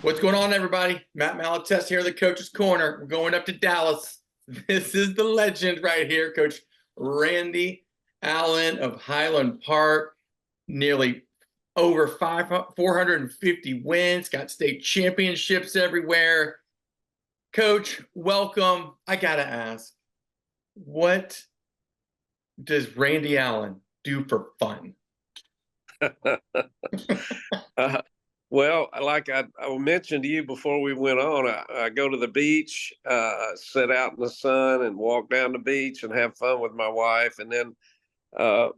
What's going on, everybody? Matt Malatest here, the Coach's Corner. We're going up to Dallas. This is the legend right here, Coach Randy Allen of Highland Park. Nearly over 450 wins, got state championships everywhere. Coach, welcome. I got to ask, what does Randy Allen do for fun? Well, like I mentioned to you before we went on, I go to the beach, sit out in the sun and walk down the beach and have fun with my wife. And then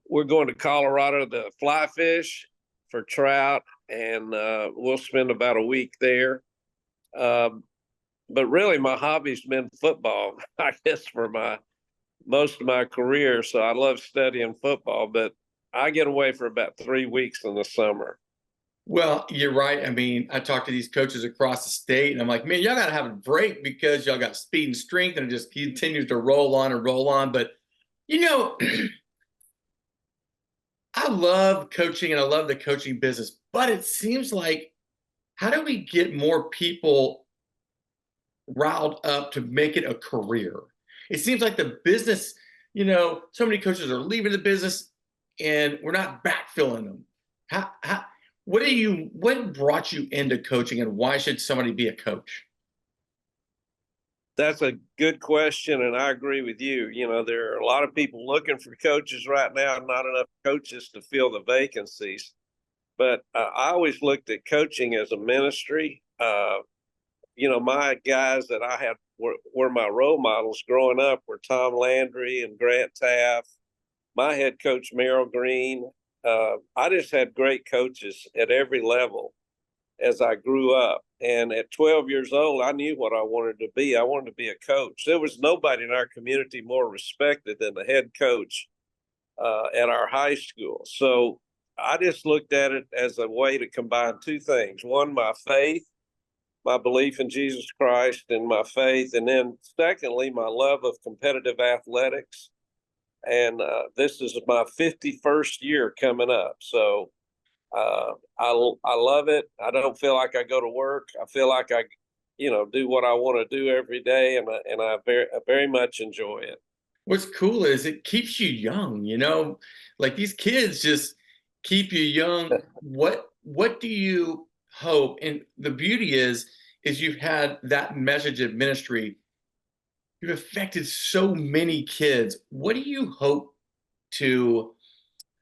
we're going to Colorado to fly fish for trout, and we'll spend about a week there. But really, my hobby's been football, I guess, for most of my career. So I love studying football, but I get away for about 3 weeks in the summer. Well, you're right. I mean, I talk to these coaches across the state, and I'm like, man, y'all got to have a break because y'all got speed and strength, and it just continues to roll on and roll on. But, you know, I love coaching and I love the coaching business, but it seems like, how do we get more people riled up to make it a career? It seems like the business, so many coaches are leaving the business and we're not backfilling them. What brought you into coaching, and why should somebody be a coach? That's a good question, and I agree with you. There are a lot of people looking for coaches right now, not enough coaches to fill the vacancies. But I always looked at coaching as a ministry. My guys that I had were my role models growing up were Tom Landry and Grant Taft, my head coach, Merrill Green. I just had great coaches at every level as I grew up. And at 12 years old, I knew what I wanted to be. I wanted to be a coach. There was nobody in our community more respected than the head coach at our high school. So I just looked at it as a way to combine two things. One, my faith, my belief in Jesus Christ and my faith. And then secondly, my love of competitive athletics. And this is my 51st year coming up. So I love it. I don't feel like I go to work. I feel like I, do what I want to do every day. And I very much enjoy it. What's cool is it keeps you young, like these kids just keep you young. What do you hope? And the beauty is you've had that message of ministry. You've affected so many kids. What do you hope to,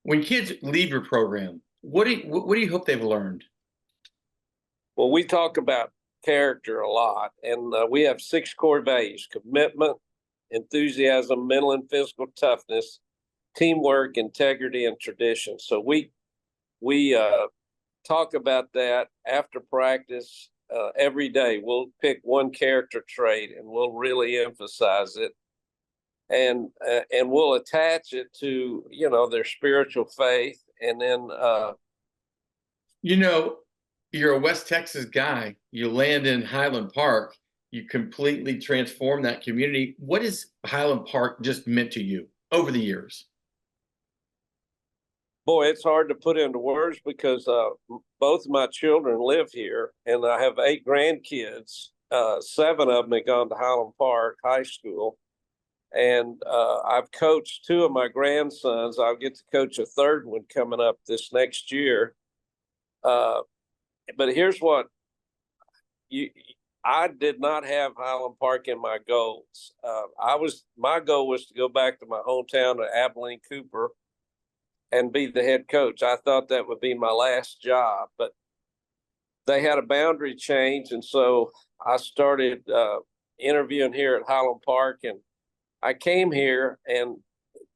when kids leave your program, what do you hope they've learned? Well, we talk about character a lot, and we have 6 core values: commitment, enthusiasm, mental and physical toughness, teamwork, integrity, and tradition. So we talk about that after practice. Every day we'll pick one character trait and we'll really emphasize it, and we'll attach it to their spiritual faith. And then you're a West Texas guy. You land in Highland Park. You completely transform that community. What has Highland Park just meant to you over the years? Boy, it's hard to put into words because both of my children live here, and I have 8 grandkids. 7 of them have gone to Highland Park High School, and I've coached 2 of my grandsons. I'll get to coach a 3rd one coming up this next year. But here's what I did not have Highland Park in my goals. My goal was to go back to my hometown of Abilene Cooper and be the head coach. I thought that would be my last job, but they had a boundary change. And so I started interviewing here at Highland Park, and I came here, and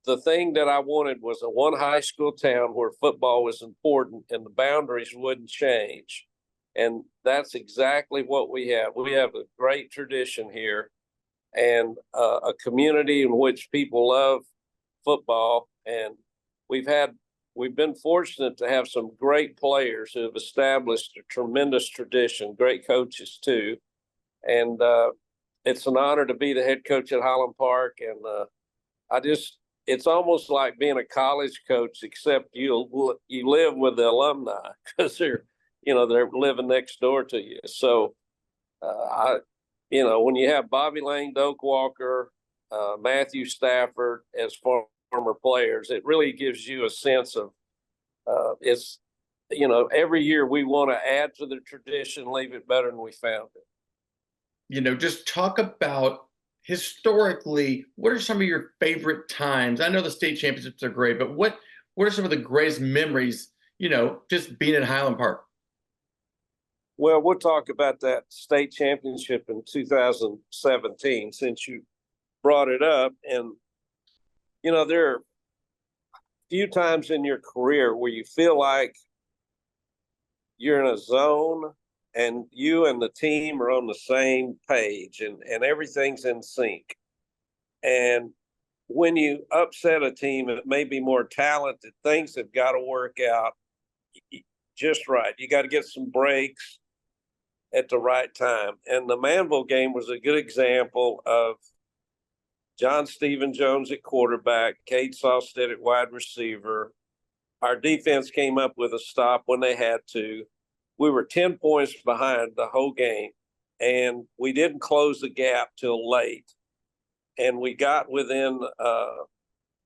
the thing that I wanted was a one high school town where football was important and the boundaries wouldn't change. And that's exactly what we have. We have a great tradition here, and a community in which people love football. And we've been fortunate to have some great players who have established a tremendous tradition, great coaches too. And it's an honor to be the head coach at Highland Park. And it's almost like being a college coach, except you live with the alumni, because they're living next door to you. So, when you have Bobby Lane, Doak Walker, Matthew Stafford as former players, it really gives you a sense of it's, every year we want to add to the tradition, leave it better than we found it. Just talk about historically, what are some of your favorite times? I know the state championships are great, but what are some of the greatest memories, just being in Highland Park? Well, we'll talk about that state championship in 2017 since you brought it up. And, there are a few times in your career where you feel like you're in a zone and you and the team are on the same page and everything's in sync. And when you upset a team, it may be more talented, things have got to work out just right. You got to get some breaks at the right time. And the Manville game was a good example of John Stephen Jones at quarterback, Cade Sawstead at wide receiver. Our defense came up with a stop when they had to. We were 10 points behind the whole game, and we didn't close the gap till late. And we got within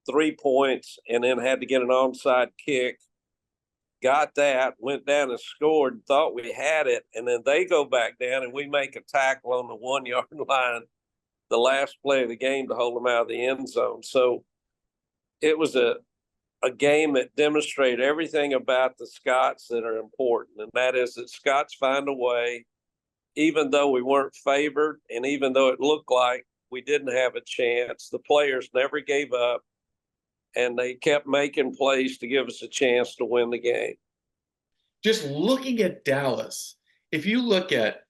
3 points and then had to get an onside kick. Got that, went down and scored, thought we had it, and then they go back down and we make a tackle on the 1 yard line, the last play of the game to hold them out of the end zone. So it was a game that demonstrated everything about the Scots that are important, and that is that Scots find a way, even though we weren't favored and even though it looked like we didn't have a chance, the players never gave up, and they kept making plays to give us a chance to win the game. Just looking at Dallas, if you look at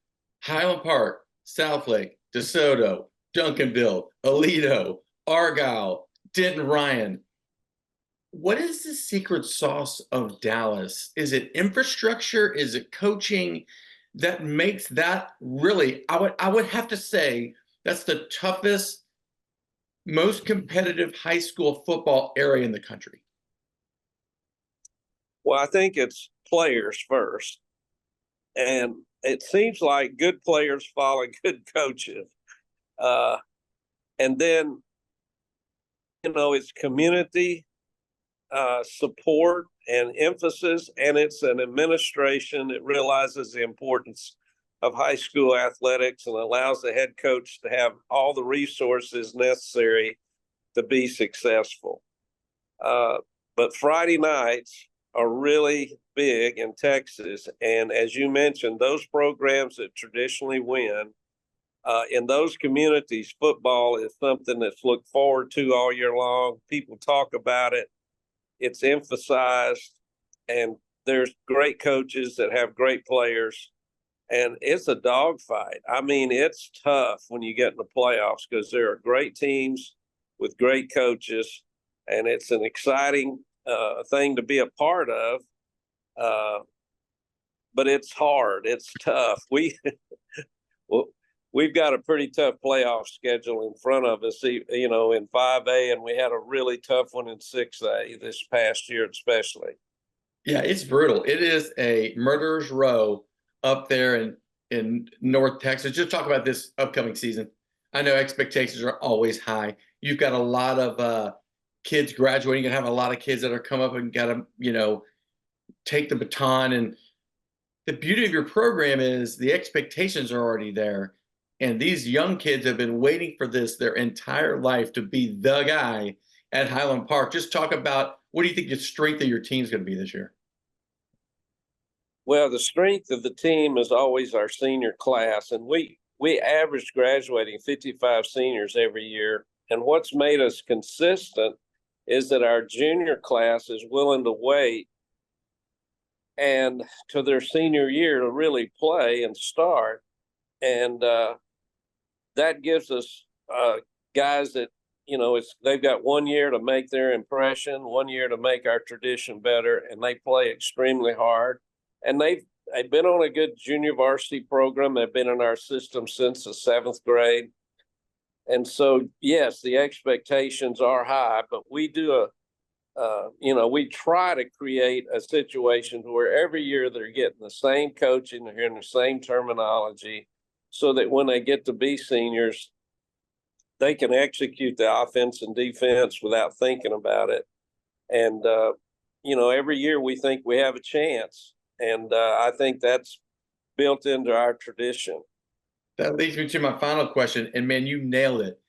Highland Park, Southlake, DeSoto, Duncanville, Aledo, Argyle, Denton Ryan, what is the secret sauce of Dallas? Is it infrastructure? Is it coaching that makes that really, I would have to say that's the toughest, most competitive high school football area in the country? Well, I think it's players first. And it seems like good players follow good coaches. And then, it's community support and emphasis, and it's an administration that realizes the importance of high school athletics and allows the head coach to have all the resources necessary to be successful. But Friday nights are really big in Texas. And as you mentioned, those programs that traditionally win, in those communities, football is something that's looked forward to all year long. People talk about it. It's emphasized, and there's great coaches that have great players, and it's a dogfight. I mean, it's tough when you get in the playoffs because there are great teams with great coaches, and it's an exciting thing to be a part of. But it's hard. It's tough. We've got a pretty tough playoff schedule in front of us, in 5A, and we had a really tough one in 6A this past year, especially. Yeah, it's brutal. It is a murderer's row up there in North Texas. Just talk about this upcoming season. I know expectations are always high. You've got a lot of kids graduating. You're going to have a lot of kids that are come up and got to, take the baton. And the beauty of your program is the expectations are already there. And these young kids have been waiting for this their entire life to be the guy at Highland Park. Just talk about, what do you think the strength of your team is going to be this year? Well, the strength of the team is always our senior class. And we average graduating 55 seniors every year. And what's made us consistent is that our junior class is willing to wait and to their senior year to really play and start. And that gives us guys that, they've got 1 year to make their impression, 1 year to make our tradition better, and they play extremely hard. And they've been on a good junior varsity program. They've been in our system since the 7th grade. And so, yes, the expectations are high, but we do We try to create a situation where every year they're getting the same coaching, they're hearing the same terminology, so that when they get to be seniors, they can execute the offense and defense without thinking about it. And, every year we think we have a chance. And I think that's built into our tradition. That leads me to my final question. And man, you nailed it.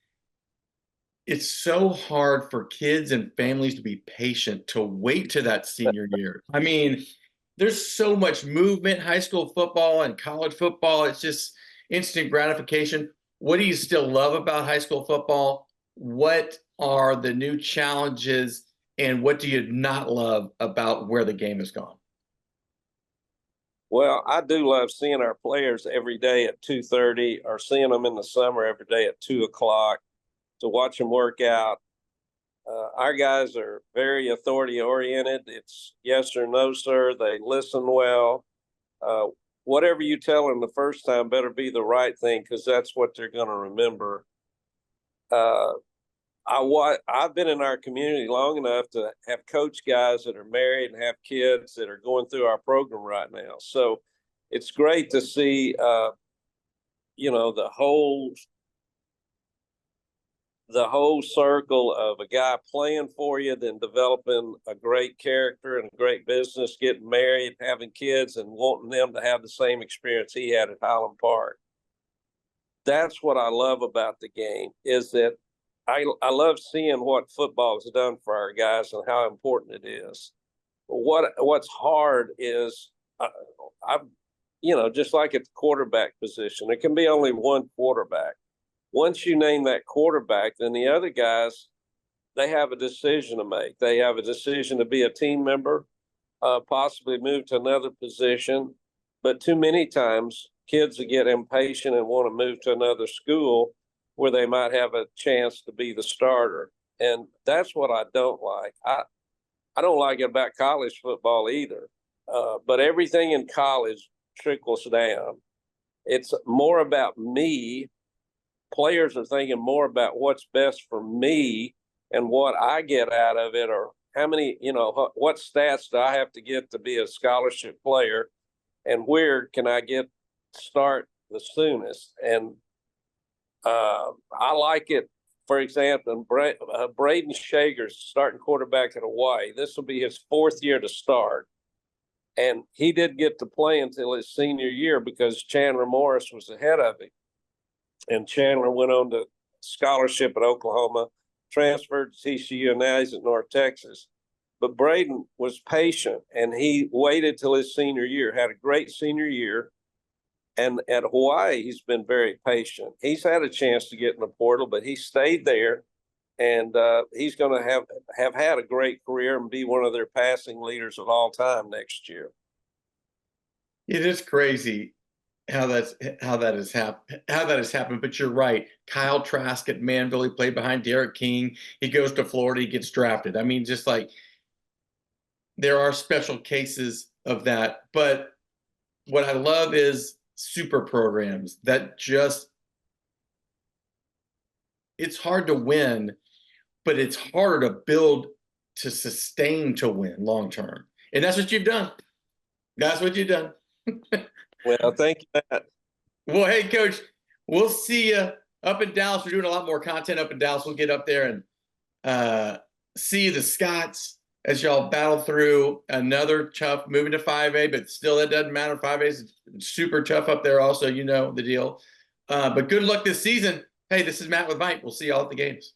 It's so hard for kids and families to be patient to wait to that senior year. I mean, there's so much movement, high school football and college football. It's just instant gratification. What do you still love about high school football? What are the new challenges, and what do you not love about where the game has gone? Well, I do love seeing our players every day at 2:30, or seeing them in the summer every day at 2 o'clock to watch them work out. Our guys are very authority oriented. It's yes or no, sir. They listen well. Whatever you tell them the first time better be the right thing, because that's what they're going to remember. I've been in our community long enough to have coached guys that are married and have kids that are going through our program right now. So it's great to see, the whole circle of a guy playing for you, then developing a great character and a great business, getting married, having kids, and wanting them to have the same experience he had at Highland Park. That's what I love about the game, is that I love seeing what football has done for our guys and how important it is. What's hard is, just like at the quarterback position, there can be only one quarterback. Once you name that quarterback, then the other guys, they have a decision to make. They have a decision to be a team member, possibly move to another position. But too many times, kids get impatient and want to move to another school where they might have a chance to be the starter. And that's what I don't like. I don't like it about college football either. But everything in college trickles down. It's more about me. Players are thinking more about what's best for me and what I get out of it, or how many, what stats do I have to get to be a scholarship player, and where can I start the soonest. And I like it. For example, Braden Shager's starting quarterback at Hawaii. This will be his 4th year to start. And he didn't get to play until his senior year because Chandler Morris was ahead of him. And Chandler went on to scholarship at Oklahoma, transferred to TCU, and now he's at North Texas. But Braden was patient, and he waited till his senior year, had a great senior year. And at Hawaii, he's been very patient. He's had a chance to get in the portal, but he stayed there, and he's going to have had a great career and be one of their passing leaders of all time next year. It is crazy how that has happened. But you're right. Kyle Trask at Manville, he played behind Derek King. He goes to Florida, he gets drafted. I mean, just like, there are special cases of that. But what I love is super programs that it's hard to win, but it's harder to build to sustain to win long term. And that's what you've done. That's what you've done. Well, thank you, Matt. Well, hey, Coach, we'll see you up in Dallas. We're doing a lot more content up in Dallas. We'll get up there and see the Scots as y'all battle through another tough moving to 5A, but still, that doesn't matter. 5A is super tough up there also, the deal. But good luck this season. Hey, this is Matt with VYPE. We'll see y'all at the games.